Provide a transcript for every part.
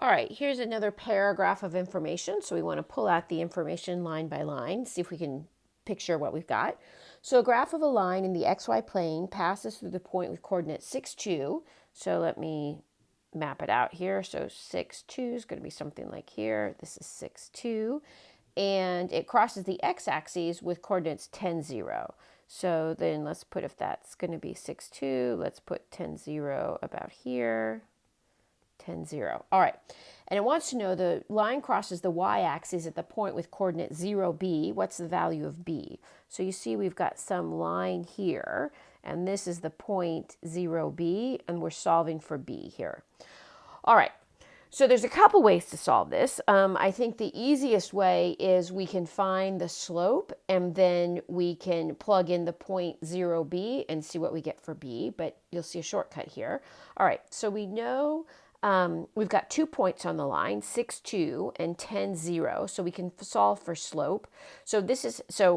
All right, here's another paragraph of information. So we want to pull out the information line by line, see if we can picture what we've got. So a graph of a line in the xy plane passes through the point with coordinates 6, 2. So let me map it out here. So 6, 2 is going to be something like here. This is 6, 2. And it crosses the x-axis with coordinates 10, 0. So then let's put, if that's going to be 6, 2, let's put 10, 0 about here. 10, 0. All right. And it wants to know the line crosses the y-axis at the point with coordinate 0b. What's the value of b? So you see we've got some line here, and this is the point 0b, and we're solving for b here. All right. So there's a couple ways to solve this. I think the easiest way is we can find the slope and then we can plug in the point 0b and see what we get for b, but you'll see a shortcut here. All right, so we know we've got 2 points on the line, 6, 2 and 10, 0. So we can solve for slope. So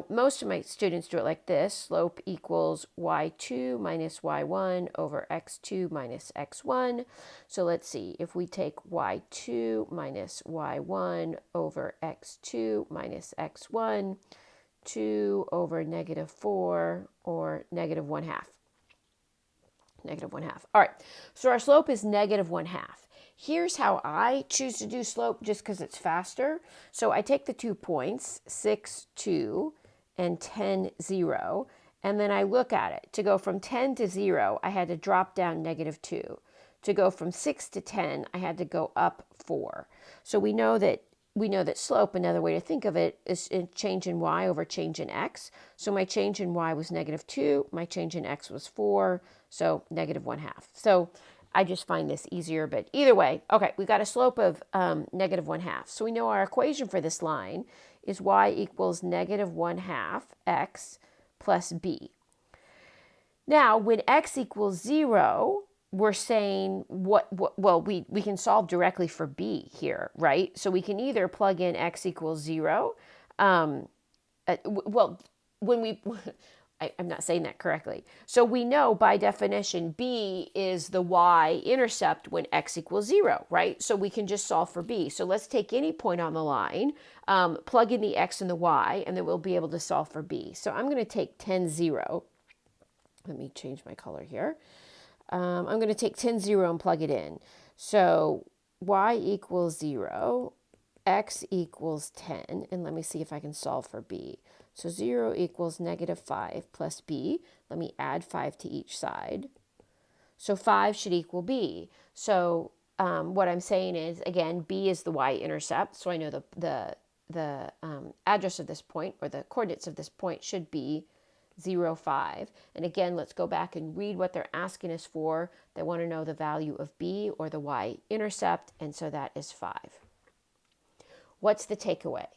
most of my students do it like this. Slope equals y2 minus y1 over x2 minus x1. So let's see, if we take y2 minus y1 over x2 minus x1, 2 over negative 4 or negative 1/2. Negative 1/2. All right, so our slope is negative 1/2. Here's how I choose to do slope just because it's faster. So I take the 2 points, 6, 2 and 10, 0, and then I look at it. To go from 10 to 0, I had to drop down negative 2. To go from 6 to 10, I had to go up 4. So we know that slope, another way to think of it, is change in y over change in x. So my change in y was negative 2, my change in x was 4, so negative 1/2. So I just find this easier, but either way, okay, we got a slope of negative 1/2. So we know our equation for this line is y equals negative 1/2 x plus b. Now, when x equals 0, we're saying well, we can solve directly for b here, right? So we can either plug in x equals 0. Well, when we, I'm not saying that correctly. So we know by definition, b is the y-intercept when x equals 0, right? So we can just solve for b. So let's take any point on the line, plug in the x and the y, and then we'll be able to solve for b. So I'm going to take 10, 0. Let me change my color here. I'm going to take 10, 0 and plug it in. So y equals 0, x equals 10, and let me see if I can solve for b. So 0 equals negative 5 plus b. Let me add 5 to each side. So 5 should equal b. So what I'm saying is, again, b is the y-intercept, so I know the address of this point, or the coordinates of this point, should be 0, 5. And again, let's go back and read what they're asking us for. They want to know the value of b, or the y-intercept, and so that is 5. What's the takeaway?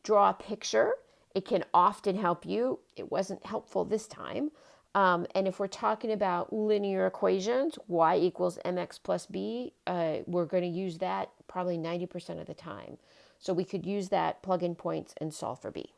Draw a picture. It can often help you. It wasn't helpful this time. And if we're talking about linear equations, y equals mx plus b, we're going to use that probably 90% of the time. So we could use that, plug in points, and solve for b.